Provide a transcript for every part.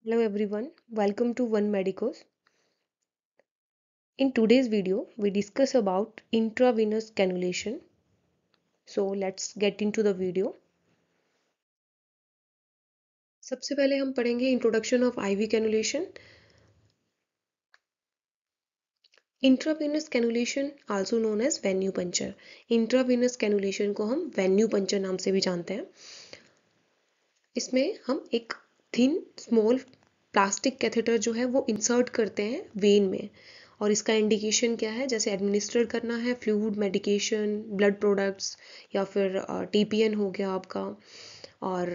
Hello everyone, welcome to One Medicos. In today's video, we discuss about intravenous cannulation. So let's get into the video. सबसे पहले हम पढ़ेंगे introduction of IV cannulation. Intravenous cannulation also known as venipuncture. Intravenous cannulation को हम venue puncture नाम से भी जानते हैं. इसमें हम एक थिन स्मॉल प्लास्टिक कैथेटर जो है वो इंसर्ट करते हैं वेन में. और इसका इंडिकेशन क्या है, जैसे एडमिनिस्टर करना है फ्लूइड, मेडिकेशन, ब्लड प्रोडक्ट्स या फिर टीपीएन हो गया आपका, और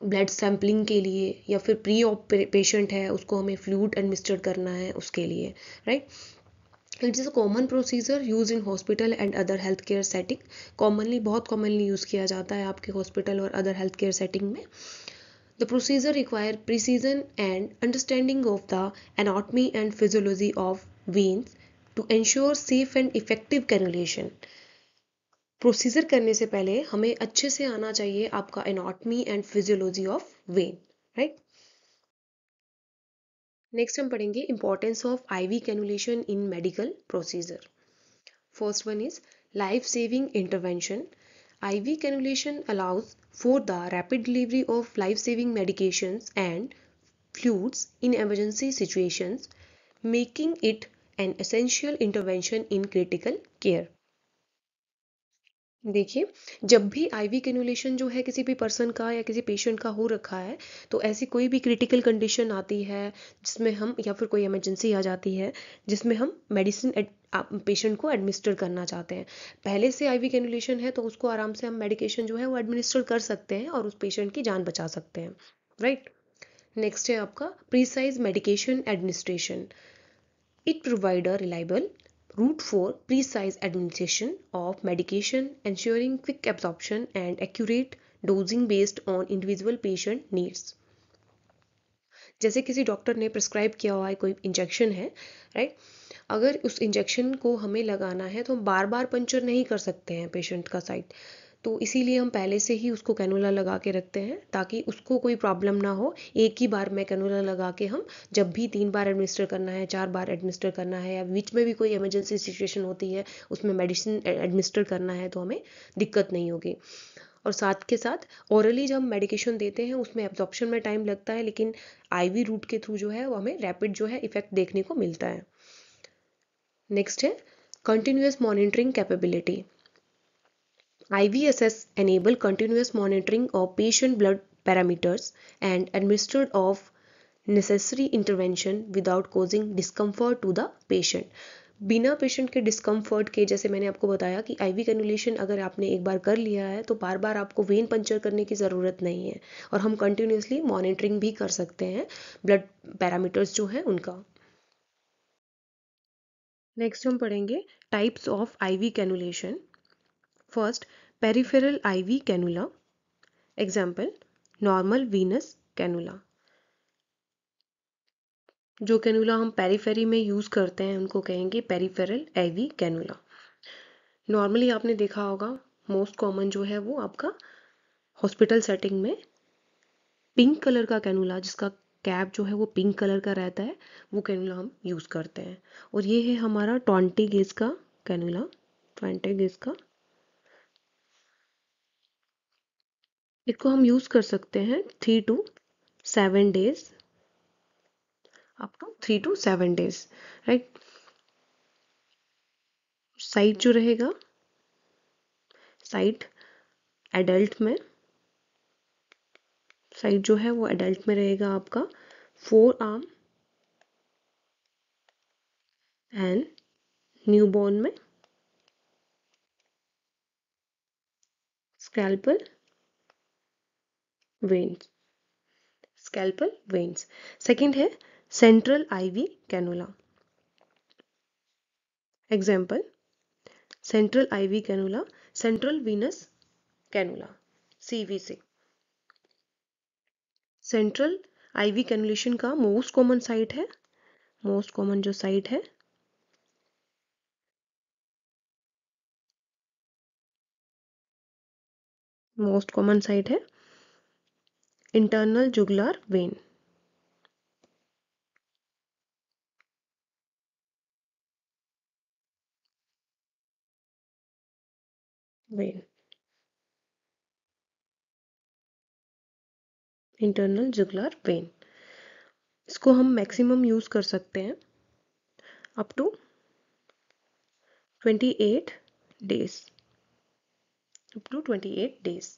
ब्लड सैम्पलिंग के लिए, या फिर प्री ऑप पेशेंट है उसको हमें फ्लूइड एडमिनिस्टर करना है उसके लिए, right. It is a common procedure use in hospital and other health care setting. बहुत कॉमनली यूज़ किया जाता है आपके हॉस्पिटल और अदर हेल्थ केयर सेटिंग में. The procedure requires precision and understanding of the anatomy and physiology of veins to ensure safe and effective cannulation. Procedure करने से पहले हमें अच्छे से आना चाहिए आपका anatomy and physiology of when, right. Next हम पढ़ेंगे importance of IV cannulation in medical procedure. First one is life saving intervention. IV cannulation allows for the rapid delivery of life-saving medications and fluids in emergency situations, making it an essential intervention in critical care. देखिए, जब भी IV cannulation जो है किसी भी person का या किसी पेशेंट का हो रखा है, तो ऐसी कोई भी क्रिटिकल कंडीशन आती है जिसमें हम, या फिर कोई इमरजेंसी आ जाती है जिसमें हम मेडिसिन पेशेंट को एडमिनिस्टर करना चाहते हैं. पहले से आईवी कैनुलेशन है तो उसको आराम से हम मेडिकेशन जो है वो एडमिनिस्टर कर सकते हैं और उस पेशेंट की जान बचा सकते हैं, राइट. नेक्स्ट है आपका precise medication administration. It provides a reliable route for precise administration of medication, ensuring quick absorption and accurate dosing based on individual patient needs. जैसे किसी डॉक्टर ने प्रिस्क्राइब किया हुआ है कोई इंजेक्शन है, राइट. अगर उस इंजेक्शन को हमें लगाना है तो हम बार बार पंचर नहीं कर सकते हैं पेशेंट का साइड. तो इसीलिए हम पहले से ही उसको कैनुला लगा के रखते हैं ताकि उसको कोई प्रॉब्लम ना हो. एक ही बार में कैनुला लगा के हम जब भी 3 बार एडमिनिस्टर करना है, 4 बार एडमिनिस्टर करना है, या बीच में भी कोई इमरजेंसी सिचुएशन होती है उसमें मेडिसिन एडमिनिस्टर करना है तो हमें दिक्कत नहीं होगी. और साथ के साथ ओरली जब हम मेडिकेशन देते हैं उसमें एब्जॉर्प्शन में टाइम लगता है, लेकिन आईवी रूट के थ्रू जो है वो हमें रैपिड जो है इफेक्ट देखने को मिलता है. नेक्स्ट है continuous monitoring capability. IVSS enable continuous monitoring of patient blood parameters and administered of necessary intervention without causing discomfort to the patient. बिना पेशेंट के डिस्कम्फर्ट के, जैसे मैंने आपको बताया कि आईवी कैनुलेशन अगर आपने एक बार कर लिया है तो बार बार आपको वेन पंचर करने की ज़रूरत नहीं है, और हम कंटिन्यूसली मॉनिटरिंग भी कर सकते हैं ब्लड पैरामीटर्स जो हैं उनका. नेक्स्ट हम पढ़ेंगे types of IV cannulation. First, peripheral ivy cannula. Example, normal Venus cannula. जो कैनुला हम पेरीफेरी में यूज़ करते हैं उनको कहेंगे पेरिफेरल आईवी कैनुला. नॉर्मली आपने देखा होगा मोस्ट कॉमन जो है वो आपका हॉस्पिटल सेटिंग में पिंक कलर का कैनुला, जिसका कैप जो है वो पिंक कलर का रहता है, वो कैनुला हम यूज़ करते हैं. और ये है हमारा 20 गेज का कैनुला. 20 गेज का, इसको हम यूज़ कर सकते हैं 3 to 7 days, up to 3 to 7 days, right. Side जो रहेगा, साइड एडल्ट में, साइड जो है वो एडल्ट में रहेगा आपका 4 आर्म, एंड न्यूबॉर्न में scalp veins. Scalp veins. Second है central IV cannula. Example, central IV cannula, central venous cannula, CVC. Central IV cannulation का मोस्ट कॉमन साइट है, मोस्ट कॉमन जो साइट है मोस्ट कॉमन साइट है internal jugular vein. Vein, internal jugular vein. इसको हम maximum use कर सकते हैं up to 28 days, up to 28 days.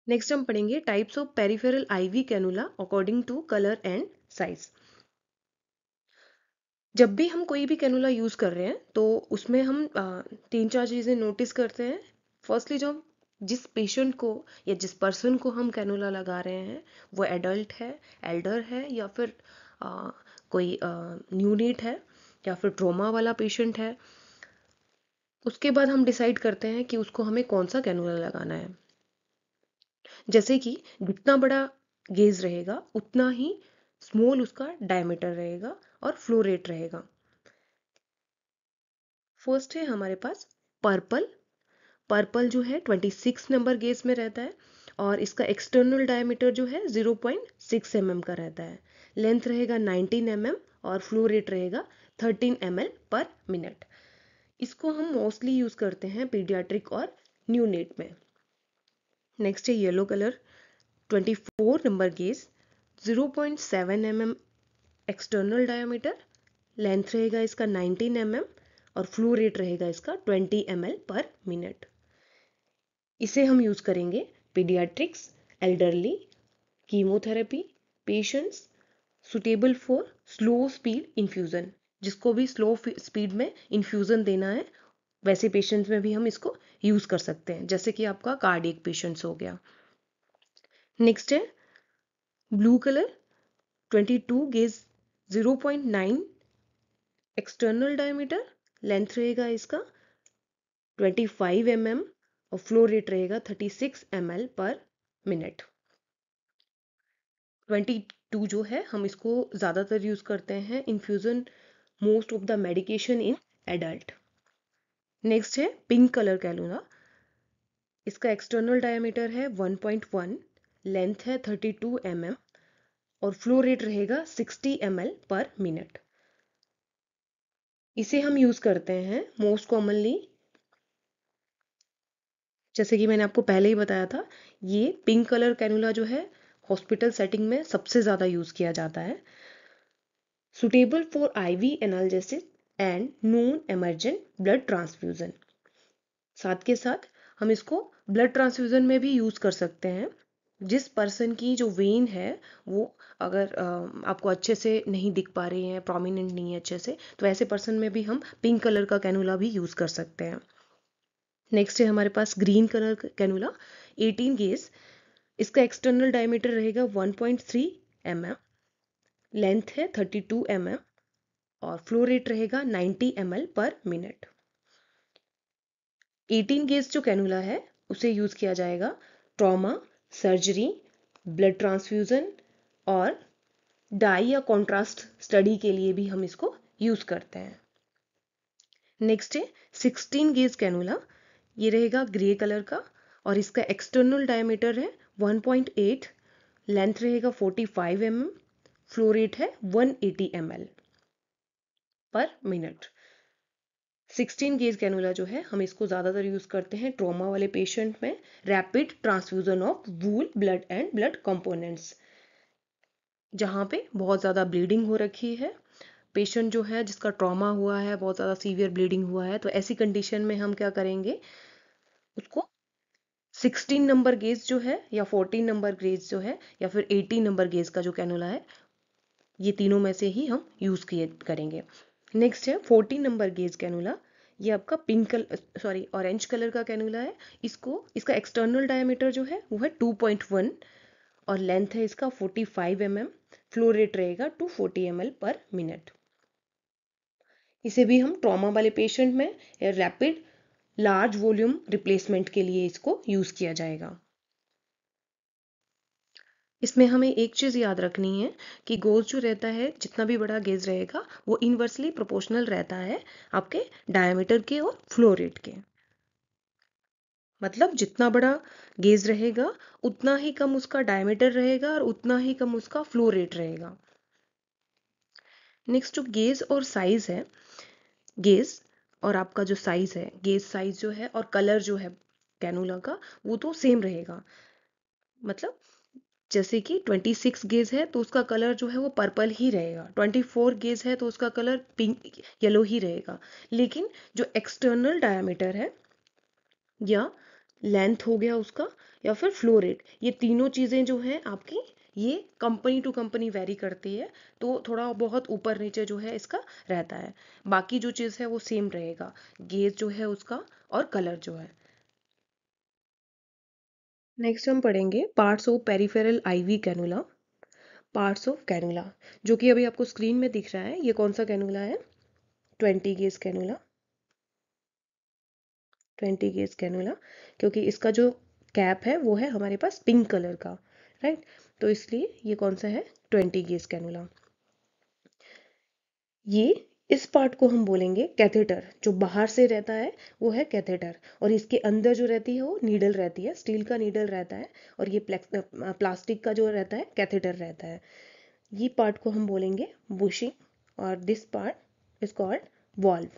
Next हम पढ़ेंगे types of peripheral ivy cannula according to colour and size. जब भी हम कोई भी कैनुला यूज कर रहे हैं तो उसमें हम 3-4 चीजें नोटिस करते हैं। फर्स्टली जो हम जिस पेशेंट को या जिस पर्सन को हम कैनुला लगा रहे हैं वो एडल्ट है, एल्डर है, या फिर कोई न्यूनेट है, या फिर ट्रोमा वाला पेशेंट है। उसके बाद हम डिसाइड करते हैं कि उसको हमें कौन सा कैनुला लगाना है। जैसे कि जितना बड़ा गेज रहेगा उतना ही स्मॉल उसका डायमीटर रहेगा और फ्लो रेट रहेगा। फर्स्ट है हमारे पास पर्पल। पर्पल जो है 26 नंबर गेज में रहता है और इसका एक्सटर्नल डायमीटर जो है 0.6 mm का रहता है। लेंथ रहेगा 19 mm और फ्लो रेट रहेगा 13 ml पर मिनट। इसको हम मोस्टली यूज करते हैं पीडियाट्रिक और न्यूनेट में। नेक्स्ट है yellow colour 24 number gauge, 0.7 mm external diameter, length रहेगा इसका 19 mm और फ्लो रेट रहेगा इसका 20 ml पर मिनट। इसे हम यूज करेंगे paediatrics, elderly, chemotherapy patients, suitable for slow speed infusion. जिसको भी स्लो स्पीड में इन्फ्यूजन देना है वैसे पेशेंट्स में भी हम इसको यूज कर सकते हैं, जैसे कि आपका कार्डियक पेशेंट्स हो गया। नेक्स्ट है blue colour 22 gauge, 0.9 external diameter, length रहेगा इसका 25 mm और फ्लो रेट रहेगा 36 ml पर मिनट। 22 जो है हम इसको ज़्यादातर यूज़ करते हैं infusion most of the medication in adult. Next है पिंक कलर कैनुला। इसका एक्सटर्नल डायमीटर है 1.1, लेंथ है 32 mm और फ्लो रेट रहेगा 60 ml पर मिनट। इसे हम यूज़ करते हैं मोस्ट कॉमनली, जैसे कि मैंने आपको पहले ही बताया था, ये पिंक कलर कैनुला जो है हॉस्पिटल सेटिंग में सबसे ज़्यादा यूज़ किया जाता है। Suitable for IV analgesics and non emergent blood transfusion. साथ के साथ हम इसको ब्लड ट्रांसफ्यूजन में भी यूज़ कर सकते हैं। जिस पर्सन की जो वेन है वो अगर आपको अच्छे से नहीं दिख पा रही है, प्रोमिनेंट नहीं है अच्छे से, तो ऐसे पर्सन में भी हम पिंक कलर का कैनुला भी यूज़ कर सकते हैं। नेक्स्ट है हमारे पास ग्रीन कलर कैनुला 18 गेज। इसका एक्सटर्नल डायमीटर रहेगा 1.3 mm, लेंथ है 32 mm और फ्लो रेट रहेगा 90 ml पर मिनट। 18 गेज जो कैनुला है उसे यूज किया जाएगा ट्रॉमा, सर्जरी, ब्लड ट्रांसफ्यूजन और डाई या कॉन्ट्रास्ट स्टडी के लिए भी हम इसको यूज करते हैं। नेक्स्ट है 16 गेज कैनुला। ये रहेगा ग्रे कलर का और इसका एक्सटर्नल डायमीटर है 1.8, लेंथ रहेगा 45 mm, फ्लो रेट है 180 ml पर मिनट। 16 गेज कैनुला जो है हम इसको ज़्यादातर यूज़ करते हैं ट्रॉमा वाले पेशेंट में, rapid transfusion of wool blood and blood components, जहाँ पे बहुत ज़्यादा ब्लीडिंग हो रखी है। पेशेंट जो है जिसका ट्रॉमा हुआ है, बहुत ज़्यादा सीवियर ब्लीडिंग हुआ है, तो ऐसी कंडीशन में हम क्या करेंगे, उसको 16 नंबर गेज जो है या 14 नंबर गेज जो है या फिर 18 नंबर गेज का जो कैनुला है, ये तीनों में से ही हम यूज़ किए करेंगे। नेक्स्ट है 14 नंबर गेज कैनुला। ये आपका ऑरेंज कलर का कैनुला है। इसका एक्सटर्नल डायमीटर जो है वो है 2.1 और लेंथ है इसका 45 mm, फ्लो रेट रहेगा 240 ml पर मिनट। इसे भी हम ट्रॉमा वाले पेशेंट में रैपिड लार्ज वॉल्यूम रिप्लेसमेंट के लिए इसको यूज किया जाएगा। इसमें हमें एक चीज़ याद रखनी है कि गोज जो रहता है, जितना भी बड़ा गेज रहेगा वो इनवर्सली प्रोपोर्शनल रहता है आपके डायमीटर के और फ्लो रेट के। मतलब जितना बड़ा गेज रहेगा उतना ही कम उसका डायमीटर रहेगा और उतना ही कम उसका फ्लो रेट रहेगा। नेक्स्ट जो गेज और साइज है, गेज और आपका जो साइज है, गेज साइज जो है और कलर जो है कैनुला का, वो तो सेम रहेगा। मतलब जैसे कि 26 गेज है तो उसका कलर जो है वो पर्पल ही रहेगा, 24 गेज है तो उसका कलर पिंक येलो ही रहेगा। लेकिन जो एक्सटर्नल डायमीटर है या लेंथ हो गया उसका, या फिर फ्लो रेट, ये तीनों चीज़ें जो हैं आपकी, ये कंपनी टू कंपनी वेरी करती है। तो थोड़ा बहुत ऊपर नीचे जो है इसका रहता है। बाकी जो चीज़ है वो सेम रहेगा, गेज जो है उसका और कलर जो है। नेक्स्ट हम पढ़ेंगे parts of peripheral IV cannula. Parts of cannula, जो कि अभी आपको स्क्रीन में दिख रहा है, ये कौन सा कैनुला है? 20 गेज कैनुला। 20 गेज कैनुला, क्योंकि इसका जो कैप है वो है हमारे पास पिंक कलर का, राइट। तो इसलिए ये कौन सा है? 20 गेज कैनुला। ये इस पार्ट को हम बोलेंगे कैथेटर। जो बाहर से रहता है वो है कैथेटर, और इसके अंदर जो रहती है वो नीडल रहती है, स्टील का नीडल रहता है, और ये प्लास्टिक का जो रहता है कैथेटर रहता है। ये पार्ट को हम बोलेंगे बुशिंग, और this part is called valve.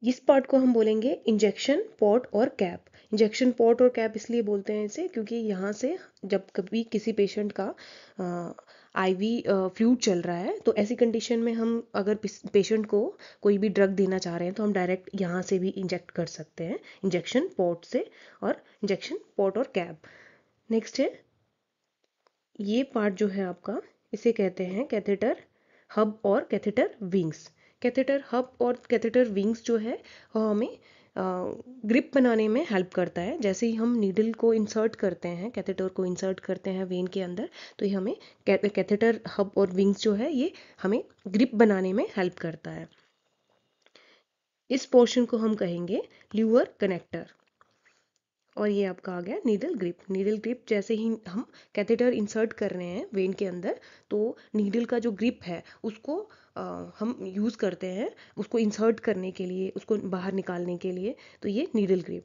इस पार्ट को हम बोलेंगे इंजेक्शन पोर्ट और कैप। इंजेक्शन पोर्ट और कैप इसलिए बोलते हैं इसे क्योंकि यहाँ से जब कभी किसी पेशेंट का आईवी फ्लूइड चल रहा है, तो ऐसी कंडीशन में हम अगर पेशेंट को कोई भी ड्रग देना चाह रहे हैं तो हम डायरेक्ट यहाँ से भी इंजेक्ट कर सकते हैं, इंजेक्शन पोर्ट से, और इंजेक्शन पोर्ट और कैप। नेक्स्ट है ये पार्ट जो है आपका, इसे कहते हैं कैथेटर हब और कैथेटर विंग्स। कैथेटर हब और कैथेटर विंग्स जो है वो हमें ग्रिप बनाने में हेल्प करता है। जैसे ही हम नीडल को इंसर्ट करते हैं, कैथेटर को इंसर्ट करते हैं वेन के अंदर, तो ये हमें कैथेटर हब और विंग्स जो है ये हमें ग्रिप बनाने में हेल्प करता है। इस पोर्शन को हम कहेंगे ल्यूअर कनेक्टर। और ये आपका आ गया नीडल ग्रिप। नीडल ग्रिप जैसे ही हम कैथेटर इंसर्ट कर रहे हैं वेन के अंदर, तो नीडल का जो ग्रिप है उसको हम यूज़ करते हैं उसको इंसर्ट करने के लिए, उसको बाहर निकालने के लिए। तो ये नीडल ग्रिप।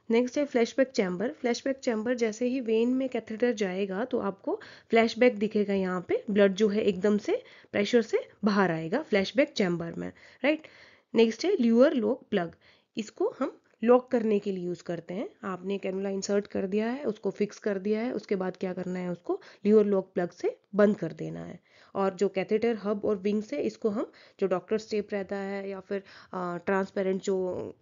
नेक्स्ट है फ्लैशबैक चैम्बर। फ्लैशबैक चैम्बर जैसे ही वेन में कैथेटर जाएगा तो आपको फ्लैशबैक दिखेगा, यहाँ पे ब्लड जो है एकदम से प्रेशर से बाहर आएगा फ्लैशबैक चैम्बर में, राइट। नेक्स्ट है ल्यूअर लॉक प्लग। इसको हम लॉक करने के लिए यूज़ करते हैं। आपने कैनुला इंसर्ट कर दिया है, उसको फिक्स कर दिया है, उसके बाद क्या करना है, उसको ल्यूअर लॉक प्लग से बंद कर देना है। और जो कैथेटर हब और विंग्स है, इसको हम जो डॉक्टर्स टेप रहता है या फिर ट्रांसपेरेंट जो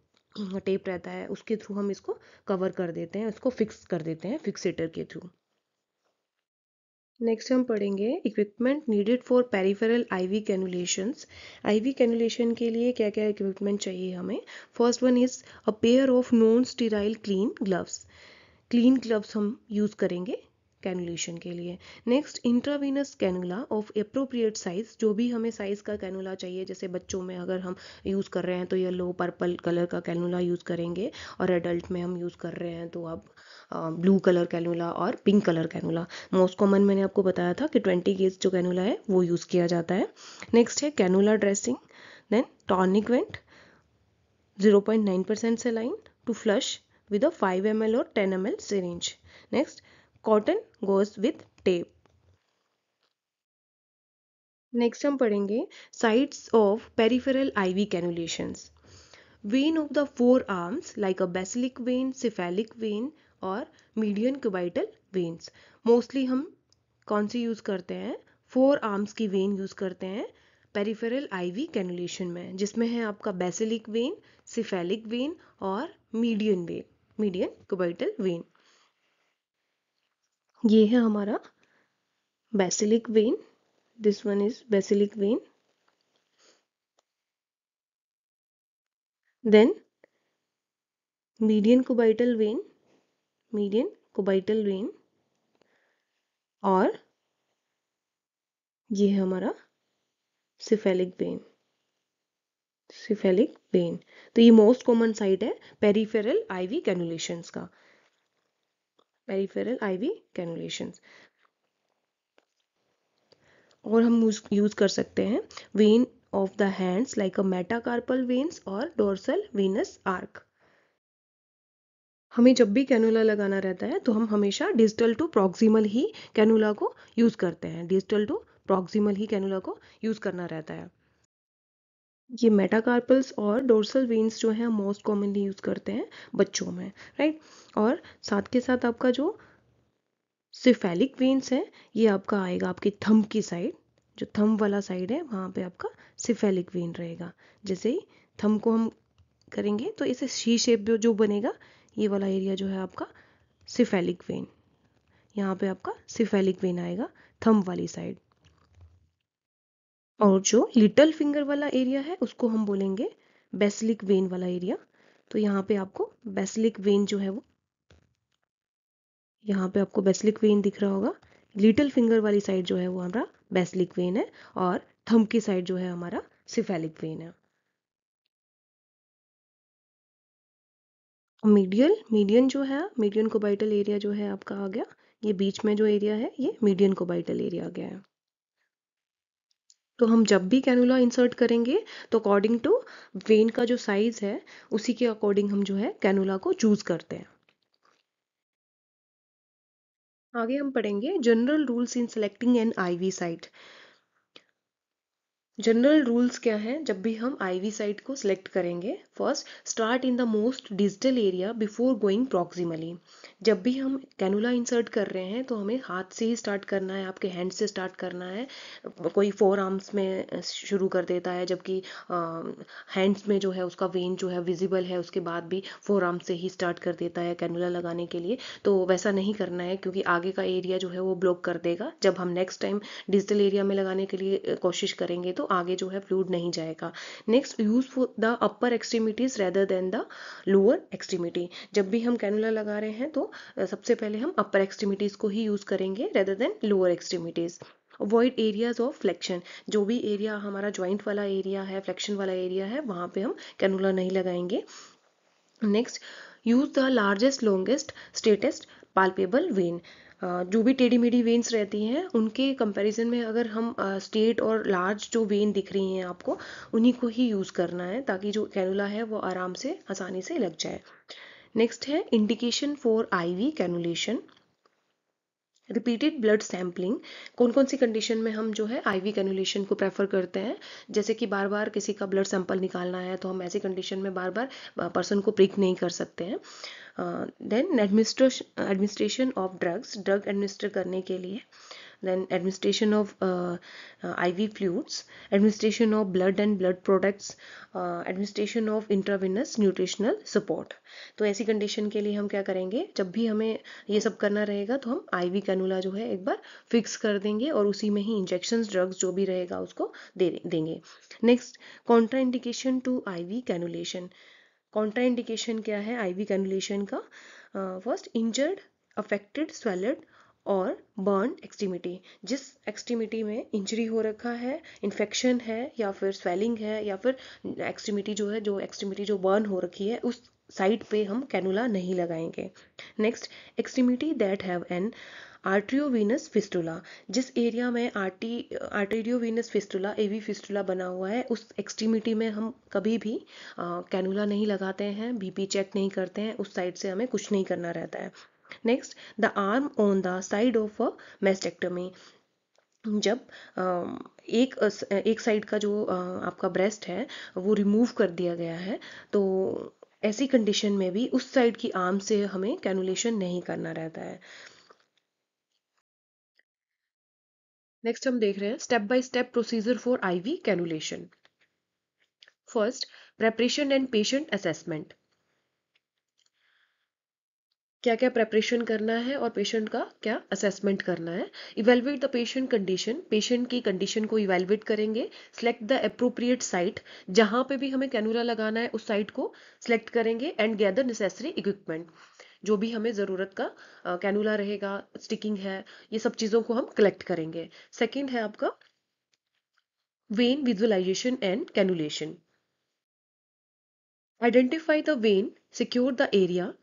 टेप रहता है उसके थ्रू हम इसको कवर कर देते हैं, इसको फिक्स कर देते हैं फिक्सेटर के थ्रू। नेक्स्ट हम पढ़ेंगे equipment needed for peripheral IV cannulations. IV cannulation के लिए क्या क्या इक्विपमेंट चाहिए हमें? First one is a pair of non sterile clean gloves. Clean gloves हम यूज़ करेंगे कैनुलेशन के लिए। Next intravenous cannula of appropriate size. जो भी हमें साइज का कैनुला चाहिए, जैसे बच्चों में अगर हम यूज़ कर रहे हैं तो येलो पर्पल कलर का कैनुला यूज़ करेंगे, और एडल्ट में हम यूज़ कर रहे हैं तो अब ब्लू कलर कैनुला और pink colour cannula. Most common मैंने आपको बताया था कि 20 गेज जो कैनुला है वो यूज़ किया जाता है। नेक्स्ट है cannula dressing, then tonic vent, 0.9% saline to flush with a 5 ml or 10 ml syringe. Next, cotton goes with tape. Next हम पढ़ेंगे sites of peripheral IV cannulations. Vein of the forearms like a basilic vein, cephalic vein और median cubital veins. Mostly हम कौन सी use करते हैं? Four arms की when use करते हैं पेरिफेरल आईवी कैनुलेशन में, जिसमें है आपका बेसिलिक वेन, सिफेलिक वेन और median when, median cubital when. ये है हमारा basilic vein, this one is basilic vein, then median cubital when, median cubital when, और ये है हमारा सिफेलिक वेन, सिफेलिक वेन। तो ये मोस्ट कॉमन साइट है पेरिफेरल आईवी कैनुलेशंस का, पेरिफेरल आईवी कैनुलेशंस। और हम यूज कर सकते हैं when of the hands like a metacarpal veins और डोर्सल वेनस आर्क। हमें जब भी कैनुला लगाना रहता है तो हम हमेशा डिस्टल टू प्रॉक्सिमल ही कैनुला को यूज करते हैं, डिस्टल टू प्रॉक्सिमल ही कैनुला को यूज करना रहता है। ये मेटाकार्पल्स और डोर्सल वेन्स जो है मोस्ट कॉमनली यूज करते हैं बच्चों में, राइट। और साथ के साथ आपका जो सिफेलिक वेन्स है ये आपका आएगा आपकी थंब की साइड, जो थंब वाला साइड है वहाँ पे आपका सिफेलिक वेन रहेगा। जैसे ही थंब को हम करेंगे तो इसे सी शेप जो बनेगा, ये वाला एरिया जो है आपका सिफेलिक वेन, यहाँ पे आपका सिफेलिक वेन आएगा थंब वाली साइड। और जो लिटल फिंगर वाला एरिया है उसको हम बोलेंगे बेसिलिक वेन वाला एरिया। तो यहाँ पे आपको बेसिलिक वेन जो है वो, यहाँ पे आपको बेसिलिक वेन दिख रहा होगा। लिटिल फिंगर वाली साइड जो है वो हमारा बेसिलिक वेन है और थंब की साइड जो है हमारा सिफेलिक वेन है। मीडियन जो है, मीडियन कोबाइटल एरिया जो है आपका आ गया, ये बीच में जो एरिया है ये मीडियन कोबाइटल एरिया आ गया है। तो हम जब भी कैनुला इंसर्ट करेंगे तो अकॉर्डिंग टू वेन का जो साइज है उसी के अकॉर्डिंग हम जो है कैनुला को चूज करते हैं। आगे हम पढ़ेंगे general rules in selecting an IV site. General rules क्या हैं जब भी हम आईवी साइट को सिलेक्ट करेंगे। First, start in the most digital area before going proximally. जब भी हम कैनुला इंसर्ट कर रहे हैं तो हमें हाथ से ही स्टार्ट करना है, आपके हैंड से स्टार्ट करना है। कोई फोर आर्म्स में शुरू कर देता है जबकि हैंड्स में जो है उसका वेन जो है विजिबल है, उसके बाद भी फोर आर्म से ही स्टार्ट कर देता है कैनुला लगाने के लिए। तो वैसा नहीं करना है क्योंकि आगे का एरिया जो है वो ब्लॉक कर देगा। जब हम नेक्स्ट टाइम डिजिटल एरिया में लगाने के लिए कोशिश करेंगे तो आगे जो है फ्लूइड नहीं जाएगा। Next, use for the upper extremities rather than the lower extremity. जब भी हम कैनुला लगा रहे हैं तो सबसे पहले हम अपर एक्सट्रीमिटीज को ही यूज करेंगे rather than lower extremities. Avoid areas of flexion. जो भी एरिया हमारा ज्वाइंट वाला एरिया है, फ्लेक्शन वाला एरिया है, वहां पे हम कैनुला नहीं लगाएंगे। Next, use the largest longest straightest palpable vein. जो भी टेढ़ी मेढ़ी वेन्स रहती हैं उनके कंपैरिजन में अगर हम स्ट्रेट और लार्ज जो वेन दिख रही हैं आपको, उन्हीं को ही यूज़ करना है ताकि जो कैनुला है वो आराम से आसानी से लग जाए। नेक्स्ट है indication for IV cannulation. Repeated blood sampling. कौन कौन सी कंडीशन में हम जो है आईवी कैनुलेशन को प्रेफर करते हैं, जैसे कि बार बार किसी का ब्लड सैंपल निकालना है तो हम ऐसी कंडीशन में बार बार पर्सन को प्रिक नहीं कर सकते हैं। Then administration of drugs, drug administer करने के लिए। then administration of IV fluids, administration of blood and blood products, administration of intravenous nutritional support। तो ऐसी कंडीशन के लिए हम क्या करेंगे, जब भी हमें ये सब करना रहेगा तो हम आईवी कैनुला जो है एक बार फिक्स कर देंगे और उसी में ही इंजेक्शंस ड्रग्स जो भी रहेगा उसको देंगे। Next, contraindication to IV cannulation. Contraindication क्या है आईवी कैनुलेशन का? फर्स्ट, इंजर्ड, अफेक्टेड, स्वेलड और बर्न एक्सट्रीमिटी। जिस एक्सट्रीमिटी में इंजरी हो रखा है, इन्फेक्शन है या फिर स्वेलिंग है या फिर एक्सट्रीमिटी जो है, जो एक्सट्रीमिटी जो बर्न हो रखी है उस साइड पे हम कैनुला नहीं लगाएंगे। Next, extremity that have an arteriovenous fistula. जिस एरिया में आर्टेरियोवीनस फिस्टुला, एवी फिस्टुला बना हुआ है, उस एक्सट्रीमिटी में हम कभी भी कैनुला नहीं लगाते हैं, बीपी चेक नहीं करते हैं, उस साइड से हमें कुछ नहीं करना रहता है। Next, the arm on the side of a mastectomy. जब एक साइड का जो आपका ब्रेस्ट है वो रिमूव कर दिया गया है तो ऐसी कंडीशन में भी उस साइड की आर्म से हमें कैनुलेशन नहीं करना रहता है। नेक्स्ट हम देख रहे हैं step by step procedure for IV cannulation. First, preparation and patient assessment. क्या क्या प्रेपरेशन करना है और पेशेंट का क्या असेसमेंट करना है। Evaluate the patient condition. Patient की कंडीशन को इवेलुएट करेंगे। Select the appropriate site. जहां पे भी हमें कैनुला लगाना है उस साइट को सिलेक्ट करेंगे एंड गैदर नेसेसरी इक्विपमेंट। जो भी हमें ज़रूरत का कैनुला रहेगा, स्टिकिंग है, ये सब चीज़ों को हम कलेक्ट करेंगे। सेकेंड है आपका vein visualization and cannulation. Identify the vein, secure the area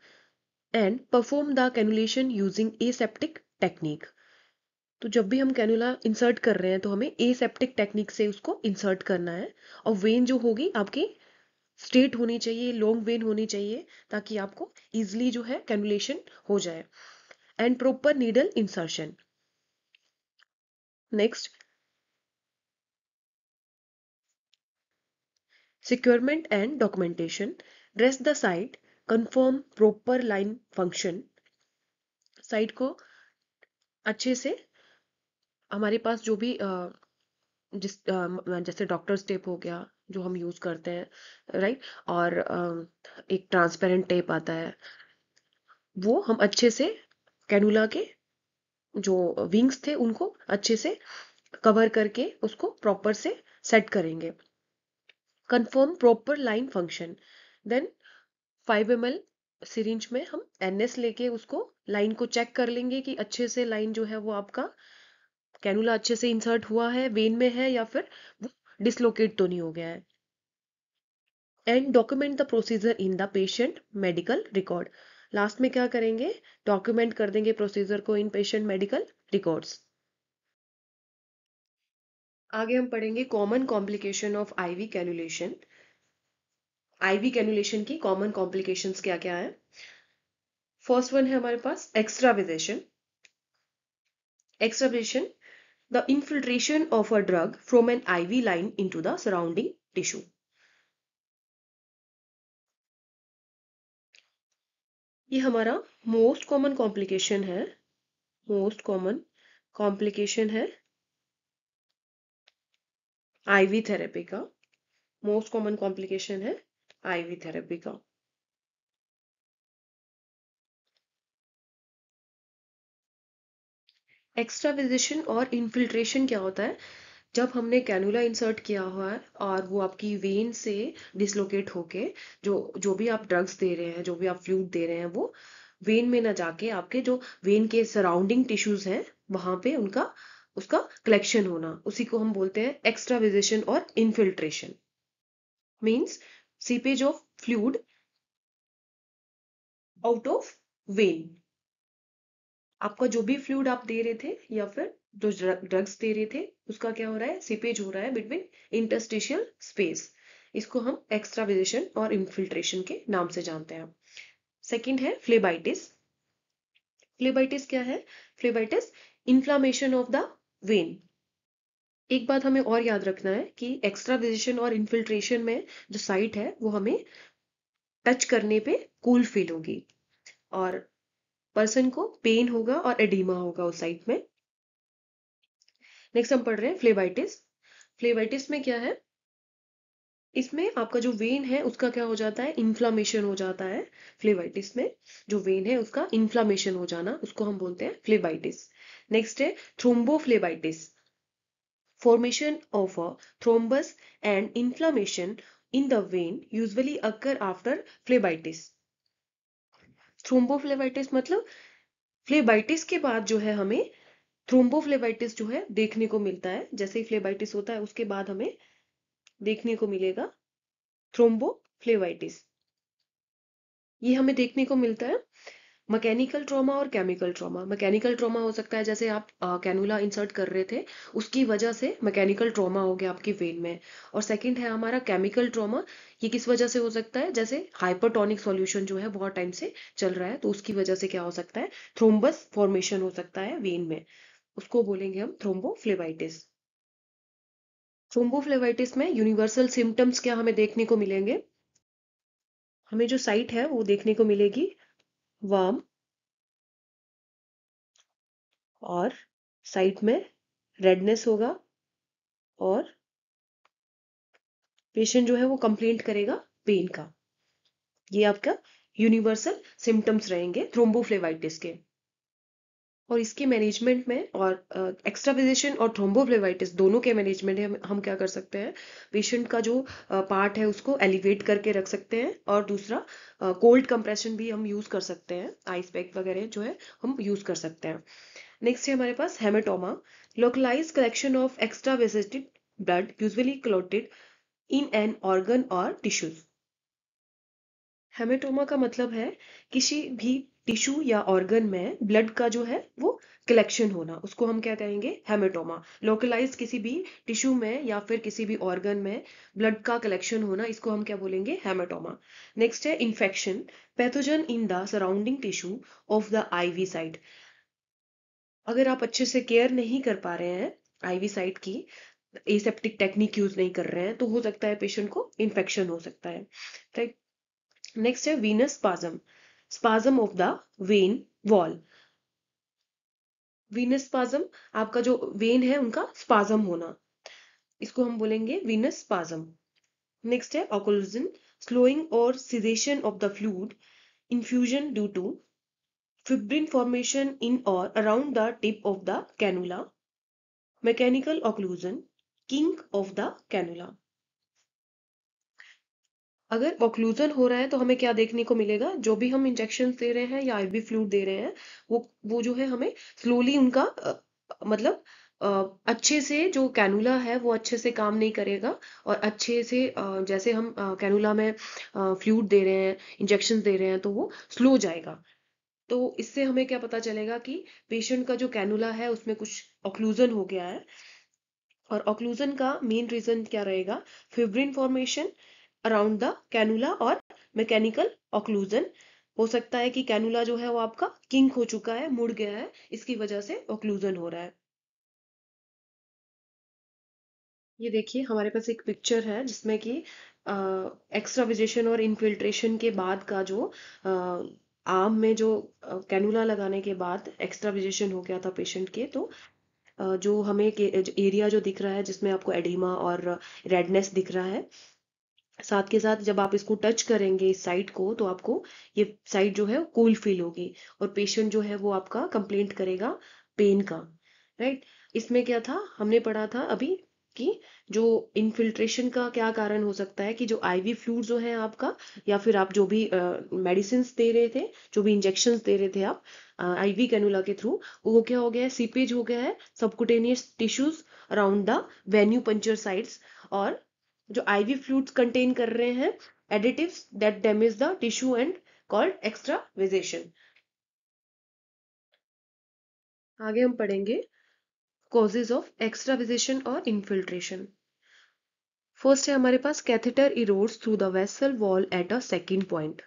and perform the cannulation using aseptic technique. तो जब भी हम कैनुला इंसर्ट कर रहे हैं तो हमें एसेप्टिक टेक्निक से उसको इंसर्ट करना है। और वेन जो होगी आपकी स्ट्रेट होनी चाहिए, लॉन्ग वेन होनी चाहिए ताकि आपको इजिली जो है कैनुलेशन हो जाए। And proper needle insertion. Next, securement and documentation, dress the site, confirm proper line function. Site को अच्छे से, हमारे पास जो भी जैसे डॉक्टर्स टेप हो गया जो हम यूज करते हैं, राइट, और एक ट्रांसपेरेंट टेप आता है, वो हम अच्छे से कैनुला के जो विंग्स थे उनको अच्छे से कवर करके उसको प्रॉपर से सेट करेंगे। Confirm proper line function, then 5 ml syringe में हम एनएस लेके उसको लाइन को चेक कर लेंगे कि अच्छे से लाइन जो है वो आपका कैनुला अच्छे से इंसर्ट हुआ है, वेन में है, या फिर वो डिसलोकेट तो नहीं हो गया है। And document the procedure in the patient medical record. Last में क्या करेंगे, डॉक्यूमेंट कर देंगे प्रोसीजर को इन पेशेंट मेडिकल रिकॉर्ड्स। आगे हम पढ़ेंगे common complication of IV cannulation. IV cannulation की कॉमन कॉम्प्लिकेशंस क्या क्या है। फर्स्ट वन है हमारे पास extravasation. Extravasation, the infiltration of a drug from an IV line into the surrounding tissue. ये हमारा मोस्ट कॉमन कॉम्प्लिकेशन है, मोस्ट कॉमन कॉम्प्लिकेशन है आईवी थेरेपी का। मोस्ट कॉमन कॉम्प्लिकेशन है आईवी थेरेपी का। एक्स्ट्रावेजेशन और इन्फिल्ट्रेशन क्या होता है, जब हमने कैनुला इंसर्ट किया हुआ है और वो आपकी वेन से डिसलोकेट होके जो जो भी आप ड्रग्स दे रहे हैं, जो भी आप फ्लूइड दे रहे हैं, वो वेन में ना जाके आपके जो वेन के सराउंडिंग टिश्यूज हैं वहां पे उनका उसका कलेक्शन होना, उसी को हम बोलते हैं एक्स्ट्रावेजेशन और infiltration. Means seepage of fluid out of when. आपका जो भी फ्लूइड आप दे रहे थे या फिर जो ड्रग्स दे रहे थे उसका क्या हो रहा है, सीपेज हो रहा है बिटवीन इंटरस्टिशियल स्पेस। इसको हम एक्स्ट्रावेजेशन और इन्फिल्ट्रेशन के नाम से जानते हैं। सेकंड है फ्लेबाइटिस। फ्लेबाइटिस क्या है, phlebitis inflammation of the when. एक बात हमें और याद रखना है कि एक्स्ट्रावेजेशन और इन्फिल्ट्रेशन में जो साइट है वो हमें टच करने पे कूल फील होगी और पर्सन को पेन होगा और एडिमा होगा उस साइट में। नेक्स्ट हम पढ़ रहे हैं फ्लेबाइटिस। फ्लेबाइटिस में क्या है, इसमें आपका जो वेन है उसका क्या हो जाता है, इन्फ्लामेशन हो जाता है। फ्लेबाइटिस में जो वेन है उसका इन्फ्लामेशन हो जाना, उसको हम बोलते हैं फ्लेबाइटिस। नेक्स्ट है thrombophlebitis. Formation of a thrombus and inflammation in the when usually occur after phlebitis. Thrombophlebitis मतलब फ्लेबाइटिस के बाद जो है हमें थ्रोम्बोफ्लेबाइटिस जो है देखने को मिलता है। जैसे ही फ्लेबाइटिस होता है उसके बाद हमें देखने को मिलेगा थ्रोम्बोफ्लेबाइटिस। ये हमें देखने को मिलता है मैकेनिकल ट्रॉमा और केमिकल ट्रॉमा। मैकेनिकल ट्रॉमा हो सकता है जैसे आप कैनुला इंसर्ट कर रहे थे उसकी वजह से मैकेनिकल ट्रॉमा हो गया आपकी वेन में। और सेकंड है हमारा केमिकल ट्रॉमा। ये किस वजह से हो सकता है, जैसे हाइपरटोनिक सॉल्यूशन जो है बहुत टाइम से चल रहा है तो उसकी वजह से क्या हो सकता है, थ्रोम्बस फॉर्मेशन हो सकता है वेन में, उसको बोलेंगे हम थ्रोम्बोफ्लेबाइटिस। थ्रोम्बोफ्लेबाइटिस में यूनिवर्सल सिम्टम्स क्या हमें देखने को मिलेंगे, हमें जो साइट है वो देखने को मिलेगी वार्म, और साइट में रेडनेस होगा, और पेशेंट जो है वो कंप्लेंट करेगा पेन का। ये आपका यूनिवर्सल सिम्टम्स रहेंगे थ्रोम्बोफ्लेबाइटिस के। और इसके मैनेजमेंट में और एक्स्ट्रावेजेशन और थ्रोम्बोफ्लेबाइटिस दोनों के मैनेजमेंट में हम क्या कर सकते हैं, पेशेंट का जो पार्ट है उसको एलिवेट करके रख सकते हैं, और दूसरा कोल्ड कंप्रेशन भी हम यूज कर सकते हैं, आइस पैक वगैरह जो है हम यूज कर सकते हैं। नेक्स्ट है हमारे पास haematoma, localise collection of extravasated blood usually clotted in an organ और टिश्यूज। हेमेटोमा का मतलब है किसी भी टिश्यू या ऑर्गन में ब्लड का जो है वो कलेक्शन होना, उसको हम क्या कहेंगे, हेमेटोमा। लोकलाइज किसी भी टिश्यू में या फिर किसी भी ऑर्गन में ब्लड का कलेक्शन होना, इसको हम क्या बोलेंगे, हेमेटोमा। नेक्स्ट है infection, pathogen in the surrounding tissue of the IV site. अगर आप अच्छे से केयर नहीं कर पा रहे हैं आईवी साइट की, एसेप्टिक टेक्निक यूज नहीं कर रहे हैं, तो हो सकता है पेशेंट को इन्फेक्शन हो सकता है, राइट। नेक्स्ट है Venus spasm, spasm of the when wall. Venus spasm, आपका जो वेन है उनका स्पाज्म होना, इसको हम बोलेंगे वीनस स्पाज्म। नेक्स्ट है ऑक्लूजन, स्लोइंग और cessation of the fluid, infusion due to fibrin formation in or around the tip of the cannula, mechanical occlusion, kink of the cannula। अगर ऑक्लूजन हो रहा है तो हमें क्या देखने को मिलेगा, जो भी हम इंजेक्शन दे रहे हैं या आईवी फ्लूइड दे रहे हैं, वो जो है हमें स्लोली उनका मतलब अच्छे से जो कैनुला है वो अच्छे से काम नहीं करेगा, और अच्छे से जैसे हम कैनुला में फ्लूइड दे रहे हैं, इंजेक्शन दे रहे हैं, तो वो स्लो जाएगा। तो इससे हमें क्या पता चलेगा कि पेशेंट का जो कैनुला है उसमें कुछ ऑक्लूजन हो गया है। और ऑक्लूजन का मेन रीजन क्या रहेगा, fibrin formation around the cannula और मैकेनिकल ऑक्लूजन। हो सकता है कि कैनुला जो है वो आपका किंक हो चुका है, मुड़ गया है, इसकी वजह से ऑक्लूजन हो रहा है। ये देखिए हमारे पास एक पिक्चर है जिसमें कि एक्स्ट्राविजेशन और इन्फिल्ट्रेशन के बाद का जो आर्म में जो कैनुला लगाने के बाद एक्स्ट्राविजेशन हो गया था पेशेंट के, तो जो हमें एरिया जो दिख रहा है जिसमें आपको एडिमा और रेडनेस दिख रहा है, साथ के साथ जब आप इसको टच करेंगे इस साइड को, तो आपको ये साइड जो है कूल फील होगी, और पेशेंट जो है वो आपका कंप्लेंट करेगा पेन का, राइट। इसमें क्या था, हमने पढ़ा था अभी कि जो इनफिल्ट्रेशन का क्या कारण हो सकता है, कि जो आईवी फ्लूइड जो है आपका, या फिर आप जो भी मेडिसिन दे रहे थे, जो भी इंजेक्शन दे रहे थे आप आईवी कैनुला के थ्रू, वो क्या हो गया है, सीपेज हो गया है subcutaneous tissues around the venipuncture sites, और जो आईवी फ्लूइड्स कंटेन कर रहे हैं additives that damage the tissue and called extravasation. आगे हम पढ़ेंगे कॉजेज ऑफ एक्स्ट्रावेजेशन और इन्फिल्ट्रेशन। फर्स्ट है हमारे पास catheter erodes through the vessel wall at a second point.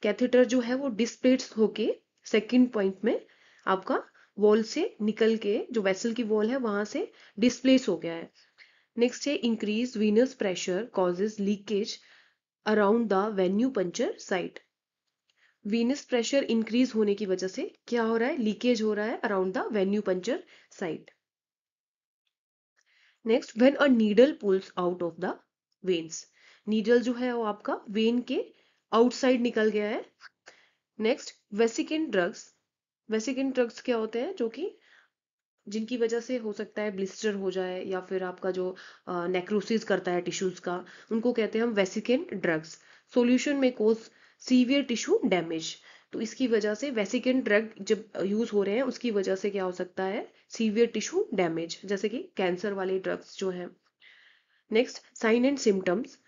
Catheter जो है वो डिस्प्लेस होके सेकंड पॉइंट में आपका वॉल से निकल के, जो वेसल की वॉल है वहां से डिस्प्लेस हो गया है। नेक्स्ट है increase Venus pressure causes leakage around the venue puncture site. Venus pressure increase होने की वजह से क्या हो रहा है, लीकेज हो रहा है around the venue puncture site. Next when a needle pools out of the veins, needle जो है वो आपका वेन के आउटसाइड निकल गया है। नेक्स्ट वेसिकिन ड्रग्स, वेसिकिन ड्रग्स क्या होते हैं, जो कि जिनकी वजह से हो सकता है ब्लिस्टर हो जाए, या फिर आपका जो नेक्रोसिस करता है टिश्यूज का, उनको कहते हैं हम वेसिकेंट ड्रग्स। सॉल्यूशन में कोज सीवियर टिश्यू डैमेज, तो इसकी वजह से वेसिकेंट ड्रग जब यूज हो रहे हैं उसकी वजह से क्या हो सकता है, सीवियर टिश्यू डैमेज, जैसे कि कैंसर वाले ड्रग्स जो हैं। Next sign and symptoms,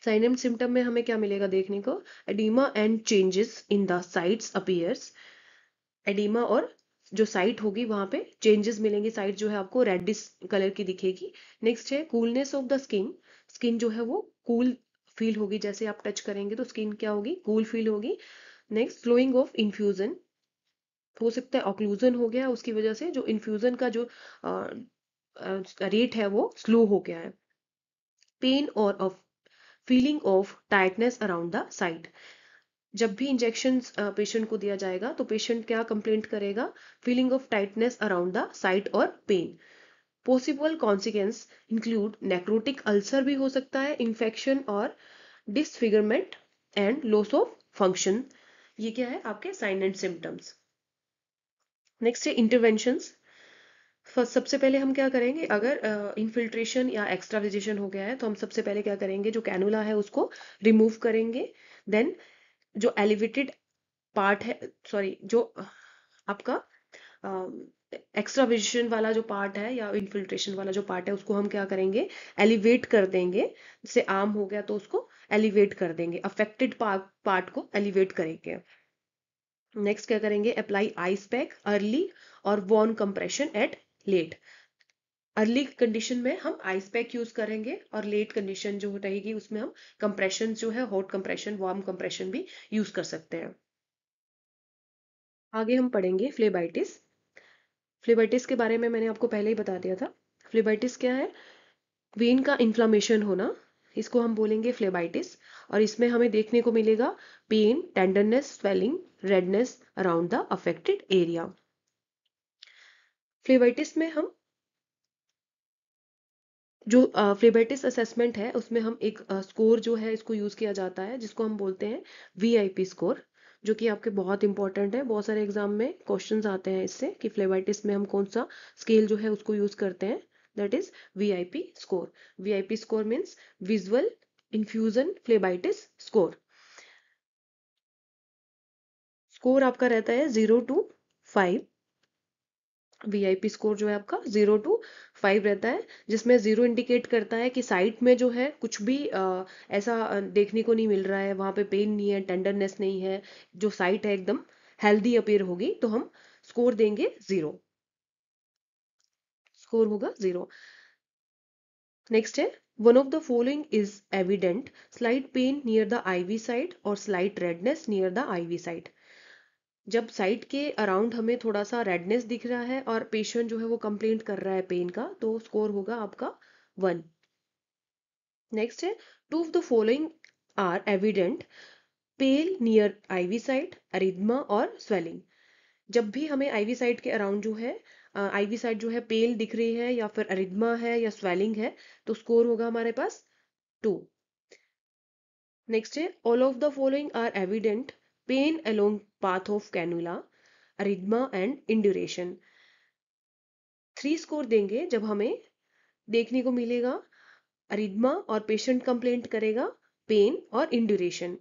sign and symptom में हमें क्या मिलेगा देखने को, oedema and changes in the sites appears. Oedema और जो साइट होगी वहां पे चेंजेस मिलेंगे, साइट जो है आपको रेडिश कलर की दिखेगी। नेक्स्ट है coolness of the skin, skin जो है वो कूल फील होगी, जैसे आप टच करेंगे तो स्किन क्या होगी, कूल फील होगी। नेक्स्ट फ्लोइंग ऑफ इन्फ्यूजन, हो सकता है ऑक्लूजन हो गया, उसकी वजह से जो इन्फ्यूजन का जो रेट है वो स्लो हो गया है। पेन और of feeling of tightness around the site, जब भी इंजेक्शन पेशेंट को दिया जाएगा तो पेशेंट क्या कंप्लेंट करेगा, feeling of tightness around the site और pain. Possible consequence include necrotic ulcer भी हो सकता है, इन्फेक्शन और disfigurement and loss of function. ये क्या है आपके साइन एंड सिम्टम्स। नेक्स्ट है इंटरवेंशंस। सबसे पहले हम क्या करेंगे, अगर इन्फिल्ट्रेशन या एक्स्ट्राविजेशन हो गया है तो हम सबसे पहले क्या करेंगे, जो कैनुला है उसको रिमूव करेंगे। देन जो एलिवेटेड पार्ट है, सॉरी जो आपका एक्स्ट्राविजेशन वाला जो पार्ट है या इन्फिल्ट्रेशन वाला जो पार्ट है उसको हम क्या करेंगे, एलिवेट कर देंगे। जैसे आर्म हो गया तो उसको एलिवेट कर देंगे, अफेक्टेड पार्ट को एलिवेट करेंगे। नेक्स्ट क्या करेंगे, अप्लाई आइस पैक अर्ली और warm compression at late. Early condition में हम आइस पैक यूज करेंगे, और लेट कंडीशन जो रहेगी उसमें हम कंप्रेशन जो है, हॉट कंप्रेशन, वार्म कंप्रेशन भी यूज कर सकते हैं। आगे हम पढ़ेंगे फ्लेबाइटिस। फ्लेबाइटिस के बारे में मैंने आपको पहले ही बता दिया था। फ्लेबाइटिस क्या है? वेन का इन्फ्लामेशन होना, इसको हम बोलेंगे फ्लेबाइटिस। और इसमें हमें देखने को मिलेगा pain, tenderness, swelling, redness around the affected area. Phlebitis में हम जो फ्लेबाइटिस असेसमेंट है उसमें हम एक स्कोर जो है इसको यूज किया जाता है, जिसको हम बोलते हैं वीआईपी स्कोर, जो कि आपके बहुत इंपॉर्टेंट है। बहुत सारे एग्जाम में क्वेश्चंस आते हैं इससे कि फ्लेबाइटिस में हम कौन सा स्केल जो है उसको यूज करते हैं। That is VIP score. VIP score means visual infusion phlebitis score. Score आपका रहता है 0 to 5। वीआईपी स्कोर जो है आपका 0 to 5 रहता है, जिसमें 0 इंडिकेट करता है कि साइट में जो है कुछ भी ऐसा देखने को नहीं मिल रहा है, वहां पे पेन नहीं है, टेंडरनेस नहीं है, जो साइट है एकदम हेल्दी अपीयर होगी, तो हम स्कोर देंगे 0। स्कोर होगा 0। नेक्स्ट है one of the following is evident, slight pain near the IV site और slight redness near the IV site. जब साइट के अराउंड हमें थोड़ा सा रेडनेस दिख रहा है और पेशेंट जो है वो कंप्लेंट कर रहा है पेन का, तो स्कोर होगा आपका 1। नेक्स्ट है two of the following are evident, pale near IV site, erythema और स्वेलिंग। जब भी हमें आईवी साइट के अराउंड जो है आईवी साइट जो है पेल दिख रही है या फिर अरिथमा है या स्वेलिंग है, तो स्कोर होगा हमारे पास 2। नेक्स्ट है all of the following are evident, pain along path of cannula, erythema and induration. 3 score देंगे जब हमें देखने को मिलेगा अरिथमा और पेशेंट कंप्लेंट करेगा पेन और इंड्यूरेशन,